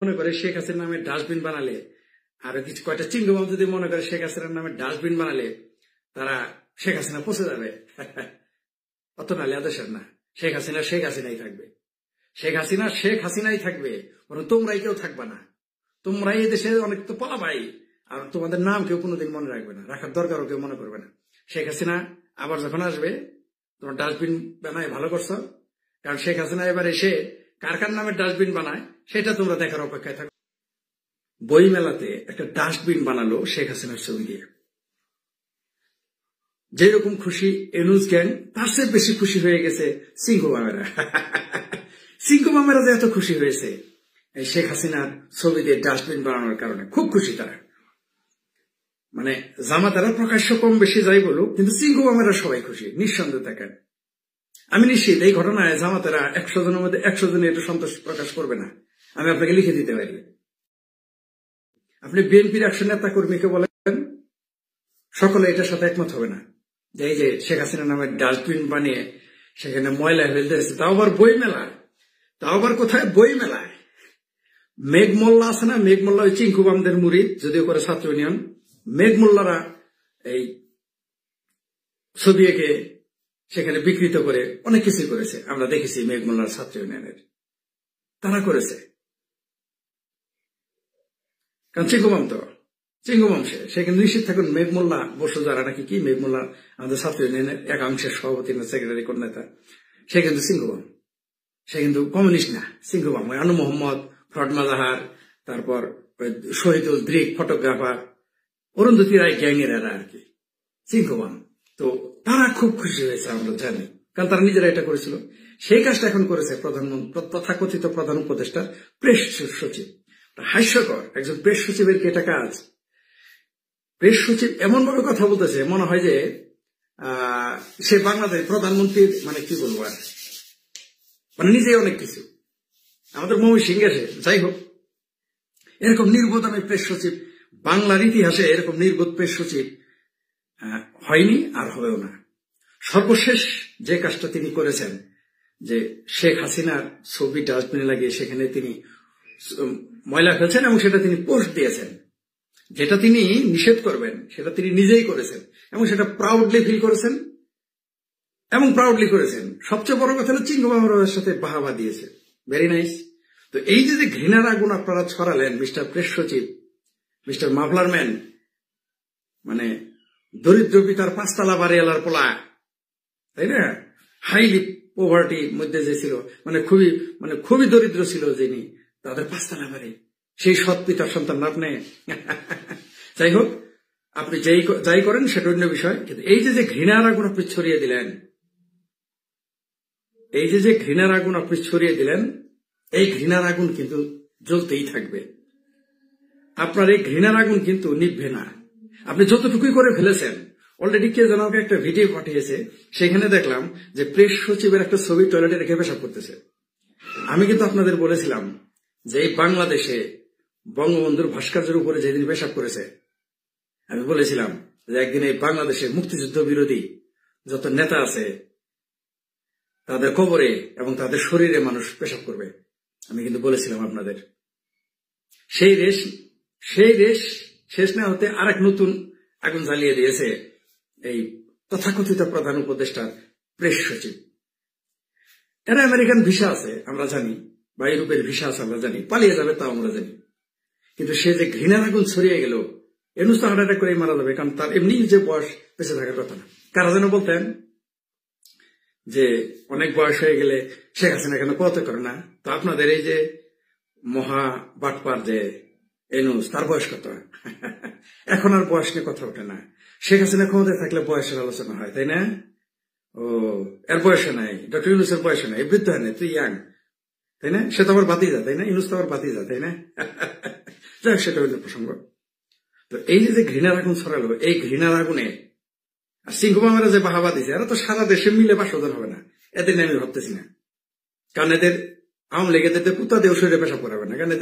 মনে করে শেখ হাসিনার নামে ডাস্টবিন বানালে আর কিছু কয়টা চিঙ্গবাম যদি মনে করে শেখ হাসিনার নামে ডাস্টবিন বানালে তারা শেখ হাসিনা পচে যাবে, অত নালে আদেশের না। শেখ হাসিনা শেখ হাসিনাই থাকবে, শেখ হাসিনা শেখ হাসিনাই থাকবে, বরং তোমরাই কেউ থাকবা না। তোমরাই এই দেশে অনেক তো পলাবাই, আর তোমাদের নাম কেউ কোনোদিন মনে রাখবে না, রাখার দরকারও কেউ মনে করবে না। শেখ হাসিনা আবার যখন আসবে তোমার ডাস্টবিন বানায় ভালো করছো, কারণ শেখ হাসিনা এবার এসে কার কার নামে ডাস্টবিন বানায় সেটা তোমরা দেখার অপেক্ষায় থাকো। বই মেলাতে একটা ডাস্টবিন বানালো শেখ হাসিনার ছবি দিয়ে, যেরকম খুশি এনুস গ্যাং তার চেয়ে বেশি খুশি হয়ে গেছে সিংহ মামেরা। সিংহ মামেরা যে এত খুশি হয়েছে এই শেখ হাসিনার ছবি দিয়ে ডাস্টবিন বানানোর কারণে, খুব খুশি তারা। মানে জামাতারা প্রকাশ্য কম বেশি যাই বলুক, কিন্তু সিংহ মামেরা সবাই খুশি, নিঃসন্দেহ থাকেন। আমি নিশ্চিত এই ঘটনায় জামাতারা 100 জনের মধ্যে 100 জনের এটা সন্তোষ প্রকাশ করবে না, আমি আপনাকে লিখে দিতে পারি। আপনি বিএনপির 100 নেতা কর্মীকে বলেন, সকলে এটার সাথে একমত হবে না যে এই যে শেখ হাসিনা নামে ডাস্টবিন বানিয়ে সেখানে ময়লা ফেলতে এসেছে, তাও আবার বই মেলায়, তাও আবার কোথায় বই মেলায়। মেঘমোল্লা আছে না, মেঘমোল্লা ওই চিঙ্কুবামদের মুরিদ, যদিও করে ছাত্র ইউনিয়ন, মেঘমোল্লারা এই ছবি এঁকে সেখানে বিকৃত করে অনেক কিছু করেছে, আমরা দেখেছি মেঘমোল্লার ছাত্র ইউনিয়নের, তারা করেছে। কারণ চিঙ্গুমাম সে কিন্তু নিশ্চিত থাকুন মেঘমোল্লা বসু যারা নাকি কি মেঘমোল্লা আমাদের ছাত্র ইউনিয়নের একাংশের সভাপতি না সেক্রেটারি কোন নেতা, সে কিন্তু চিঙ্গুমাম, সে কিন্তু কমিউনিস্ট না, চিঙ্গুমাম। ওই আনু মোহাম্মদ, ফ্রড মাজাহার, তারপর শহীদুল দৃক ফটোগ্রাফার, অরুন্ধতী রায় গ্যাংয়ের এরা আর কি চিঙ্গুমাম। তো তারা খুব খুশি হয়েছে আমরা জানি, কারণ তারা নিজেরা এটা করেছিল। সেই কাজটা এখন করেছে প্রধানমন্ত্রী, তথাকথিত প্রধান উপদেষ্টার প্রেস সচিব। হাস্যকর, একজন প্রেস সচিবের কি এটা কাজ? প্রেস সচিব এমন ভাবে কথা বলতেছে মনে হয় যে সে বাংলাদেশ প্রধানমন্ত্রীর মানে কি বলবো আর, মানে নিজেই অনেক কিছু, আমাদের ময়মনসিংহ এসে। যাই হোক, এরকম নির্বোধ আমি প্রেস সচিব বাংলার ইতিহাসে এরকম নির্বোধ প্রেস সচিব হয়নি আর হবেও না। সর্বশেষ যে কাজটা তিনি করেছেন যে শেখ হাসিনার ছবি ডাস্টবিনে লাগিয়ে সেখানে তিনি ময়লা ফেলছেন এবং সেটা তিনি পোস্ট দিয়েছেন, যেটা তিনি নিষেধ করবেন সেটা তিনি নিজেই করেছেন এবং সেটা প্রাউডলি ফিল করেছেন এবং প্রাউডলি করেছেন। সবচেয়ে বড় কথা হলো চিঙ্গমামের সাথে বাহাবা দিয়েছে, ভেরি নাইস। তো এই যে ঘৃণার আগুন আপনারা ছড়ালেন মিস্টার প্রেস সচিব, মিস্টার মাফলার ম্যান, মানে দরিদ্র পিতার 5 তলা বাড়িওয়ালার পোলা, তাই না, হাইলি পোভার্টির মধ্যে যে ছিল, মানে খুবই দরিদ্র ছিল যিনি, তাদের 5 তলা বাড়ি, সেই সৎ পিতার সন্তান আপনি। যাই হোক, আপনি যাই করেন সেটা অন্য বিষয়, কিন্তু এই যে ঘৃণার আগুন আপনি ছড়িয়ে দিলেন, এই যে ঘৃণার আগুন আপনি ছড়িয়ে দিলেন, এই ঘৃণার আগুন কিন্তু জ্বলতেই থাকবে। আপনার এই ঘৃণার আগুন কিন্তু নিভবে না। আপনি যতটুকুই করে ফেলেছেন, অলরেডি কে যেন আমাকে একটা ভিডিও পাঠিয়েছে, সেখানে দেখলাম যে প্রেস সচিবের একটা ছবি টয়লেটে রেখে পেশাব করতেছে। আমি কিন্তু আপনাদের বলেছিলাম যে এই বাংলাদেশে বঙ্গবন্ধুর ভাস্কর্যের উপরে যেদিন পেশাব করেছে, আমি বলেছিলাম যে একদিন এই বাংলাদেশের মুক্তিযুদ্ধ বিরোধী যত নেতা আছে তাদের কবরে এবং তাদের শরীরে মানুষ পেশাব করবে, আমি কিন্তু বলেছিলাম আপনাদের। সেই দেশ শেষ না হতে আরেক নতুন আগুন জ্বালিয়ে দিয়েছে এই তথাকথিত প্রধান উপদেষ্টার প্রেস সচিব। এরা আমেরিকান ভিসা আছে আমরা জানি, বা ইউরোপের ভিসা আছে আমরা জানি, পালিয়ে যাবে তাও আমরা জানি, কিন্তু সে যে ঘৃণার আগুন ছড়িয়ে গেল, এনুস তো হার্ট অ্যাটাক করে মারা যাবে, কারণ তার এমনি যে বয়স বেঁচে থাকার কথা না। কারা যেন বলতেন যে অনেক বয়স হয়ে গেলে শেখ হাসিনা কেন পদত্যাগ করে না, তো আপনাদের এই যে মহা বাটপার যে এনুস, তার বয়স কত? এখন আর বয়স নিয়ে কথা ওঠে না। শেখ হাসিনা ক্ষমতায় থাকলে বয়সের আলোচনা হয়, তাই না? ও এর বয়সে নাই, ডক্টর ইউনুসের বয়সে নাই, বৃদ্ধ হয় না, তুই ইয়াং, তাই না? সে তো আবার বাতিজা, তাই না? ইউনুস তো আবার বাতিজা, তাই না? যাই, সেটা অন্য প্রসঙ্গ। তো এই যে ঘৃণার আগুন ছড়ালো, এই ঘৃণার আগুনে আর সিংহমামেরা যে বাহাবা দিছে, এরা তো সারা দেশে মিলে 500 হবে না, এদের নিয়ে আমি ভাবতেছি না। কারণ এদের আওয়ামী লীগ এদের পুতা দেও শরীরে পেশাব করাবে না, কারণ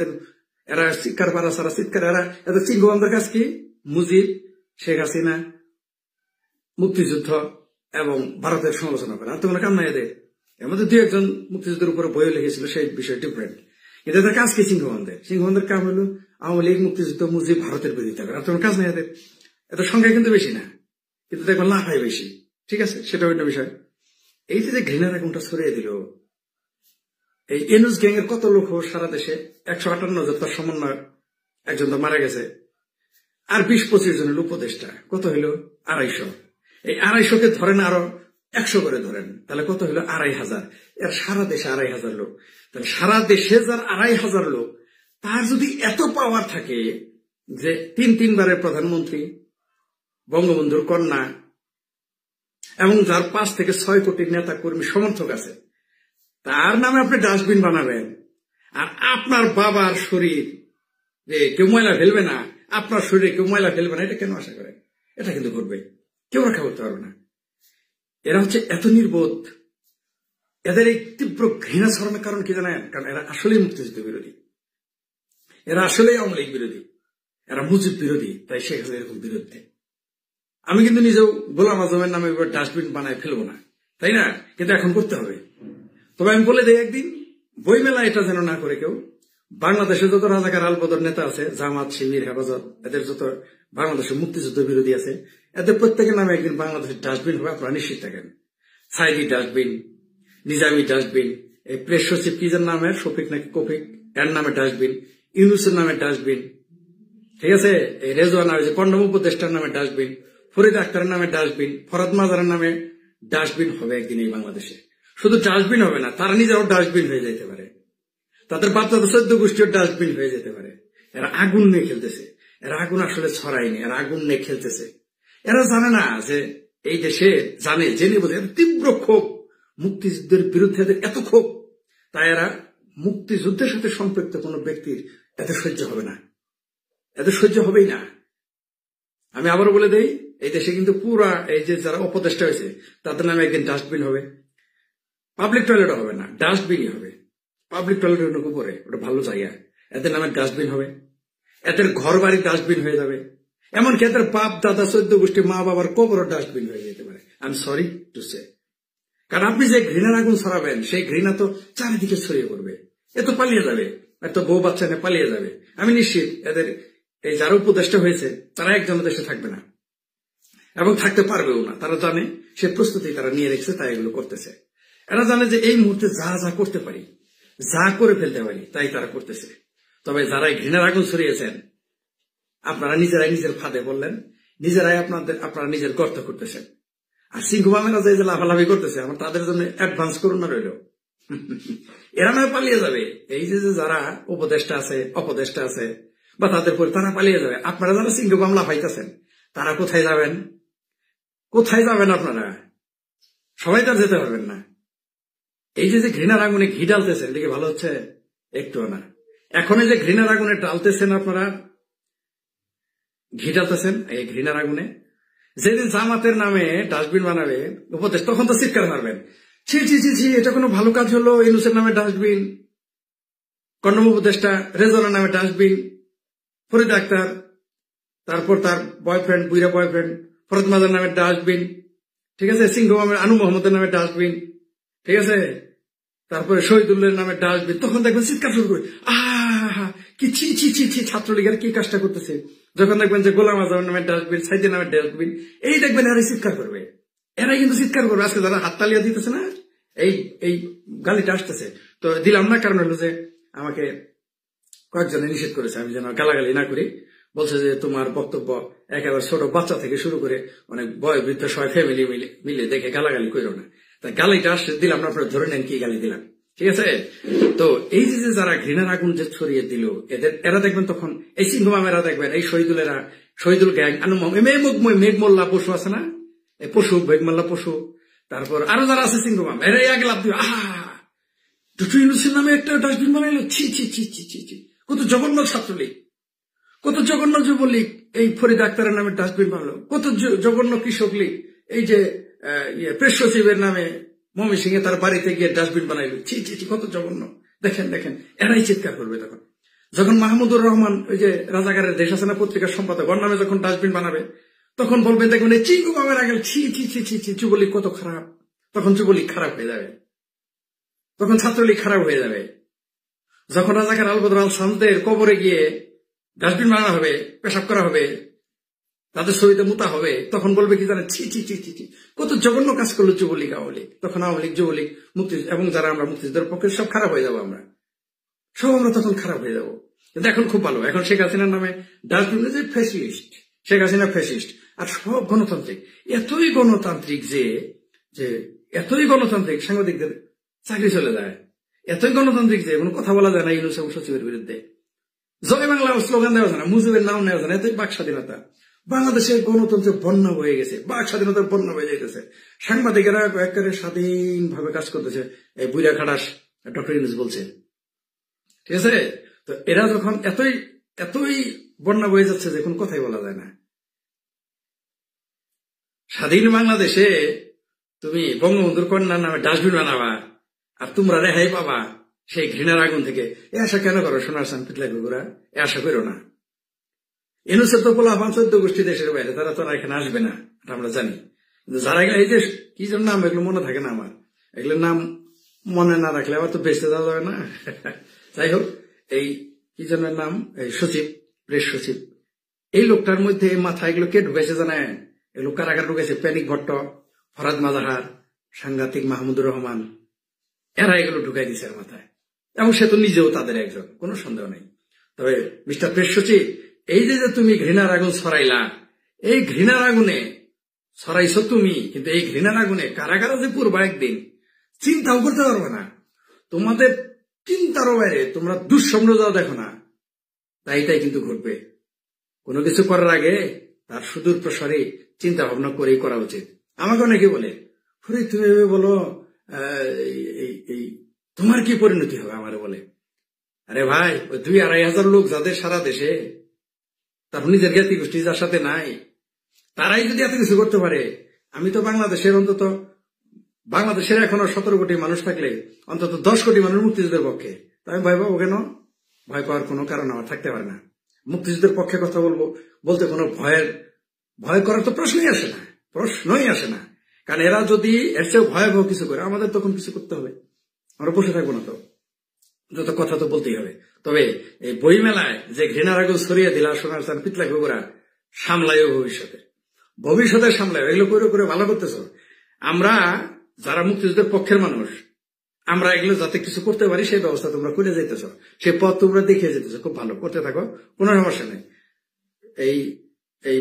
এরা চিৎকার পারা সারা চিৎকার, এদের চিঙ্গমামদের কাজ কি? মুজিব, শেখ হাসিনা, মুক্তিযুদ্ধ এবং ভারতের সমালোচনা করে, আর তো কোনো কাম নাই এদের। এর মধ্যে 2-1 মুক্তিযুদ্ধের উপরে বইও লিখেছিল, সেই বিষয় ডিফারেন্ট, কিন্তু এদের কাজ কি? সিংহবান্ধের কাম হলো আওয়ামী লীগ, মুক্তিযুদ্ধ, মুজিব, ভারতের বিরোধিতা করে। আর তোমার কাজ নেই এদের। এদের সংখ্যা কিন্তু বেশি না, কিন্তু দেখবেন লাফাই বেশি। ঠিক আছে, সেটা অন্য বিষয়। এই যে ঘৃণার আগুনটা ছড়িয়ে দিল, এই এনুস গ্যাং এর কত লোক সারা দেশে, 158 জন তার সমন্বয়, একজন তো মারা গেছে, আর 20-25 জনের উপদেষ্টা, কত হইল? 250। এই 250কে ধরেন আরো 100 করে ধরেন, তাহলে কত হইল? 2500। এর সারা দেশে 2500 লোক। তাহলে সারা দেশে যার 2500 লোক, তার যদি এত পাওয়ার থাকে যে 3 বারের প্রধানমন্ত্রী, বঙ্গবন্ধুর কন্যা, এবং যার 5 থেকে 6 কোটি নেতা কর্মী সমর্থক আছে, তার নামে আপনি ডাস্টবিন বানাবেন, আর আপনার বাবার শরীর যে কেউ ময়লা ফেলবে না, আপনার শরীরে কেউ ময়লা ফেলবে না, এটা কেন আশা করেন? এটা কিন্তু ঘটবে, কেউ রক্ষা করতে পারবে না। এরা হচ্ছে এত নির্বোধ। এদের এই তীব্র ঘৃণা ছড়ানোর কারণ কি জানেন? কারণ এরা আসলেই মুক্তিযুদ্ধ বিরোধী, এরা আসলেই আওয়ামী লীগ বিরোধী, এরা মুজিব বিরোধী, তাই শেখ হাসিনা এরকম বিরুদ্ধে। আমি কিন্তু নিজেও গোলাম আজমের নামে ডাস্টবিন বানায় ফেলবো না, তাই না? কিন্তু এখন করতে হবে। তবে আমি বলে দিই, একদিন বইমেলা এটা যেন না করে কেউ। বাংলাদেশে যত রাজাকার আলবদর নেতা আছে, জামাত, শিবির, হেফাজত, এদের যত বাংলাদেশের মুক্তিযুদ্ধ বিরোধী আছে, এদের প্রত্যেকের নামে একদিন বাংলাদেশের ডাস্টবিন হবে, আপনারা নিশ্চিত থাকেন। সাইদি ডাস্টবিন, নিজামি ডাস্টবিন, এই প্রেস সচিব কি যার নামে, শফিক নাকি কফিক, এর নামে ডাস্টবিন, ইউনুসের নামে ডাস্টবিন, ঠিক আছে, এই রেজওয়ান নামে, কন্ডম উপদেষ্টার নামে ডাস্টবিন, ফরিদ আক্তারের নামে ডাস্টবিন, ফরাদ মাজারের নামে ডাস্টবিন হবে একদিন এই বাংলাদেশে। শুধু ডাস্টবিন হবে না, তারা নিজেরাও ডাস্টবিন হয়ে যেতে পারে, তাদের বাচ্চাদের 14 গোষ্ঠীর ডাস্টবিন হয়ে যেতে পারে। এরা আগুন নিয়ে খেলতেছে, এরা আগুন আসলে ছড়ায়নি, এরা আগুন নিয়ে খেলতেছে। এরা জানে না যে এই দেশে, জানে, জেনে বোঝে তীব্র ক্ষোভ, মুক্তিযুদ্ধের বিরুদ্ধে এত ক্ষোভ, তাই এরা মুক্তিযুদ্ধের সাথে সম্পৃক্ত কোন ব্যক্তির এতে সহ্য হবে না, এতে সহ্য হবেই না। আমি আবারও বলে দেই, এই দেশে কিন্তু পুরা এই যে যারা উপদেষ্টা হয়েছে, তাদের নামে একদিন ডাস্টবিন হবে। পাবলিক টয়লেটও হবে না, ডাস্টবিনই হবে। পাবলিক টয়লেটের উপরে, ওটা ভালো জায়গা, এদের নামে ডাস্টবিন হবে। এদের ঘর বাড়ি ডাস্টবিন হয়ে যাবে, এমনকি এদের বাপ দাদা 14 গোষ্ঠী মা বাবার কবরও ডাস্টবিন হয়ে যেতে পারে। I am sorry to say. কারণ আপনি যে ঘৃণার আগুন ছড়াবেন, সেই ঘৃণা তো চারিদিকে ছড়িয়ে পড়বে, এ তো পালিয়ে যাবে, এত বউ বাচ্চা নিয়ে পালিয়ে যাবে। আমি নিশ্চিত এদের এই যারা উপদেষ্টা হয়েছে, তারা একজন দেশে থাকবে না এবং থাকতে পারবেও না। তারা জানে, সে প্রস্তুতি তারা নিয়ে রেখেছে, তাই এগুলো করতেছে। এরা জানে যে এই মুহূর্তে যা যা করতে পারি, যা করে ফেলতে পারি, তাই তারা করতেছে। তবে যারা ঘৃণার আগুন ছড়িয়েছেন, আপনারা নিজেরাই নিজের ফাঁদে বললেন, নিজেরাই আপনারা নিজের গর্ত করতেছেন। আর সিংহবামেরা যে লাফালাফি করতেছে, আমার তাদের জন্য অ্যাডভান্স করোনা রইল। এরা নয় পালিয়ে যাবে, এই যে যারা উপদেষ্টা আছে, অপদেষ্টা আছে, বা তাদের পরে তারা পালিয়ে যাবে। আপনারা যারা সিংহবাম লাফাইতেছেন, তারা কোথায় যাবেন? কোথায় যাবেন আপনারা? সবাই তার যেতে পারবেন না। এই যে ঘৃণার আগুনে ঘি ডালতেছেন, এদিকে ভালো হচ্ছে একটুও না। এখন এই যে ঘৃণার আগুনে ডালতেছেন, আপনারা ঘি ডালতেছেন এই ঘৃণার আগুনে। যেদিন জামাতের নামে ডাস্টবিন বানাবে উপদেশ, তখন তো চিৎকার মারবেন, ছি ছি ছি ছি, এটা কোনো ভালো কাজ হলো? ইউনুসের নামে ডাস্টবিন, কন্ডম উপদেষ্টা রেজওয়ানের নামে ডাস্টবিন, ফরিদ আক্তার, তারপর তার বয়ফ্রেন্ড, বুইরা বয়ফ্রেন্ড ফরদ মাজার নামে ডাস্টবিন, ঠিক আছে, সিংহবামের আনু মোহাম্মদের নামে ডাস্টবিন, ঠিক আছে, তারপরে শহীদুল্লাহর নামে ডাস্টবিন। তখন দেখবেন চিৎকার শুরু করে, আহা কি ছি ছি ছি ছি, ছাত্রলীগের কি কাজটা করতেছে। যখন দেখবেন যে গোলাম আজমের নামে ডাস্টবিন, সাইদের নামে ডাস্টবিন, এই দেখবেন এরাই চিৎকার করবে, এরাই কিন্তু চিৎকার করবে। আজকে যারা হাততালিয়া দিতেছে না, এই গালিটা আসতেছে তো দিলাম না, কারণ হলো যে আমাকে কয়েকজনে নিষেধ করেছে আমি যেন গালাগালি না করি। বলছে যে তোমার বক্তব্য একেবারে ছোট বাচ্চা থেকে শুরু করে অনেক বয়োবৃদ্ধ সবাই ফ্যামিলি মিলে দেখে গালাগালি করো না। তাই গালিটা আসছে দিলাম না, আপনারা ধরে নেন কি গালি দিলাম, ঠিক আছে। তো এই যে যারা ঘৃণার আগুন যে ছড়িয়ে দিল, এরা দেখবেন তখন এই সিংহমামেরা দেখবেন, এই শহীদুল গ্যাং, মেঘমোল্লা পশু আছে না, এই পশু মেঘমোল্লা পশু, তারপর আরো যারা আছে সিংহমাম, এরাই আগে লাভ দিবে, আহা ডক্টর ইউনূসের নামে একটা ডাস্টবিন বানাইলো, ছি ছি ছি ছি ছি ছি। কত জঘন্য ছাত্রলীগ, কত জঘন্য যুবলীগ এই ফরিদ আক্তারের নামে ডাস্টবিন বানালো, কত জঘন্য কৃষক লীগ এই যে প্রেস সচিবের নামে ময়মনসিংহে তার বাড়িতে গিয়ে ডাস্টবিন বানাইলো, ছি ছি ছি, কত জঘন্য। দেখেন দেখেন, এরাই চিৎকার করবে তখন, যখন মাহমুদুর রহমান ওই যে রাজাকারের দেশ আছে না পত্রিকার সম্পাদক, ওর নামে যখন ডাস্টবিন বানাবে, তখন বলবেন দেখবেন এই চিঙ্গু বামের আগে ছি ছি ছি ছি ছি, যুবলীগ কত খারাপ। তখন যুবলীগ খারাপ হয়ে যাবে, তখন ছাত্রলীগ খারাপ হয়ে যাবে। যখন রাজাকার আলবদর আল সামদের কবরে গিয়ে ডাস্টবিন বানানো হবে, পেশাব করা হবে, তাদের ছবিতে মুতা হবে, তখন বলবে কি জানেন, ছি ছি ছি ছি ছি, কত জঘন্য কাজ করলো যুবলীগ আওয়ামী লীগ। তখন আওয়ামী লীগ যুবলীগ মুক্তি এবং যারা আমরা মুক্তিযুদ্ধের পক্ষে সব খারাপ হয়ে যাবো, আমরা তখন খারাপ হয়ে যাবো। কিন্তু এখন খুব ভালো, এখন শেখ হাসিনার নামে ডাস্টবিন যে ফ্যাসিস্ট, শেখ হাসিনা ফ্যাসিস্ট, আর সব গণতান্ত্রিক, এতই গণতান্ত্রিক যে এতই গণতান্ত্রিক সাংবাদিকদের চাকরি চলে যায়, এতই গণতান্ত্রিক যে কোনো কথা বলা যায় না ইউনূস এবং সচিবের বিরুদ্ধে। জয় বাংলা স্লোগান দেওয়া যায় না, মুজিবের নাম নেওয়া যায় না, এতই বাক স্বাধীনতা। বাংলাদেশের গণতন্ত্রের বন্যা বয়ে গেছে, বাক স্বাধীনতার বন্যা বয়ে যেতেছে। সাংবাদিকেরা একেবারে স্বাধীনভাবে কাজ করতেছে, এই বুইরা খাটাস ডক্টর ইউনূস বলছে, ঠিক আছে। তো এরা যখন এতই বন্যা বয়ে যাচ্ছে যে কোনো কথাই বলা যায় না। স্বাধীন বাংলাদেশে তুমি বঙ্গবন্ধুর কন্যার নামে ডাস্টবিন বানাবা আর তোমরা রেহাই পাবা সেই ঘৃণার আগুন থেকে, এ আশা কেন করো সোনার চান পিতলা কুকুরা? এ আশা করো না। ইউনূসের তো পোলা 14 গোষ্ঠী দেশের বাইরে, তারা তো এখানে আসবে না, আমরা জানি। কিন্তু যারা এই যে কি যেন নাম, এগুলো মনে থাকে না আমার, এগুলোর নাম মনে না রাখলে আবার তো বেঁচে যাওয়া যাবে না। যাই হোক, এই কি যেন নাম, এই সচিব, প্রেস সচিব, এই লোকটার মধ্যে মাথা এগুলো কে ঢুকেছে জানেন? এগুলো কারাগার ঢুকেছে প্যানিক ভট্ট, ফরাদ মাজাহার, সাংঘাতিক মাহমুদুর রহমান, এরা এগুলো ঢুকাই দিছে এর মাথায়, এবং সে তো নিজেও তাদের একজন, কোনো সন্দেহ নেই। তবে মিস্টার প্রেস সচিব, এই যে তুমি ঘৃণার আগুন ছড়াইলা, এই ঘৃণার আগুনে ছড়াইছ তুমি, কিন্তু এই ঘৃণার আগুনে কারাগারে যে পূর্ব একদিন চিন্তাও করতে পারবে না, তোমাদের চিন্তারও বাইরে, তোমরা দুঃস্বপ্ন যাও দেখো না, তাই কিন্তু ঘটবে। কোনো কিছু করার আগে তার সুদূর প্রসারী চিন্তা ভাবনা করেই করা উচিত। আমাকে অনেকে বলে, তুমি বলো তোমার কি পরিণতি হবে, আমার বলে, আরে ভাই, ওই 2-2,500 লোক যাদের সারা দেশে, তারপর নিজের জ্ঞাতি গোষ্ঠী যার সাথে নাই, তারাই যদি এত কিছু করতে পারে, আমি তো বাংলাদেশের এখনো 17 কোটি মানুষ থাকলে অন্তত 10 কোটি মানুষ মুক্তিযুদ্ধের পক্ষে, আমি ভয় পাবো কেন? ভয় পাওয়ার কোনো কারণ আমার থাকতে পারে না। মুক্তিযুদ্ধের পক্ষে কথা বলতে কোনো ভয় করার তো প্রশ্নই আসে না, কারণ এরা যদি এর চেয়ে ভয়াবহ কিছু করে, আমাদের তখন কিছু করতে হবে, আমরা বসে থাকবো না, তো যত কথা তো বলতেই হবে। তবে এই বই মেলায় যে ঘৃণার আগুন ছড়িয়ে দিলা সোনার চান পিতলা কুকুরা, সামলাইও ভবিষ্যতে সামলাইও, এগুলো করে ভালো করতেছ। আমরা যারা মুক্তিযুদ্ধের পক্ষের মানুষ, আমরা এগুলো যাতে কিছু করতে পারি সেই ব্যবস্থা তোমরা করে যাইতেছ, সেই পথ তোমরা দেখিয়ে যেতেছ, খুব ভালো, করতে থাকো, কোনো সমস্যা নেই। এই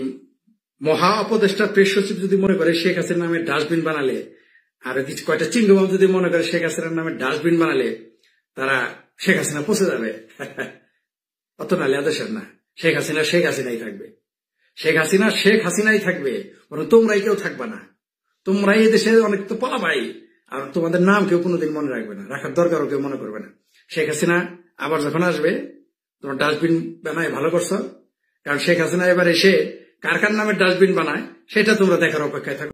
মহা উপদেষ্টা প্রেস সচিব যদি মনে করে শেখ হাসিনার নামে ডাস্টবিন বানালে, আর কিছু কয়টা চিঙ্গবাম যদি মনে করে শেখ হাসিনার নামে ডাস্টবিন বানালে তারা শেখ হাসিনা পচে যাবে, অত নালে আদেশের না। শেখ হাসিনাই থাকবে, শেখ হাসিনাই থাকবে, বরং তোমরাই কেউ থাকবে না। তোমরাই এদেশে অনেক তো পালাবাই, আর তোমাদের নাম কেউ কোনোদিন মনে রাখবে না, রাখার দরকারও কেউ মনে করবে না। শেখ হাসিনা আবার যখন আসবে, তোমার ডাস্টবিন বানায় ভালো করছো, কারণ শেখ হাসিনা এবার এসে কার নামে ডাস্টবিন বানায় সেটা তোমরা দেখার অপেক্ষায় থাকো।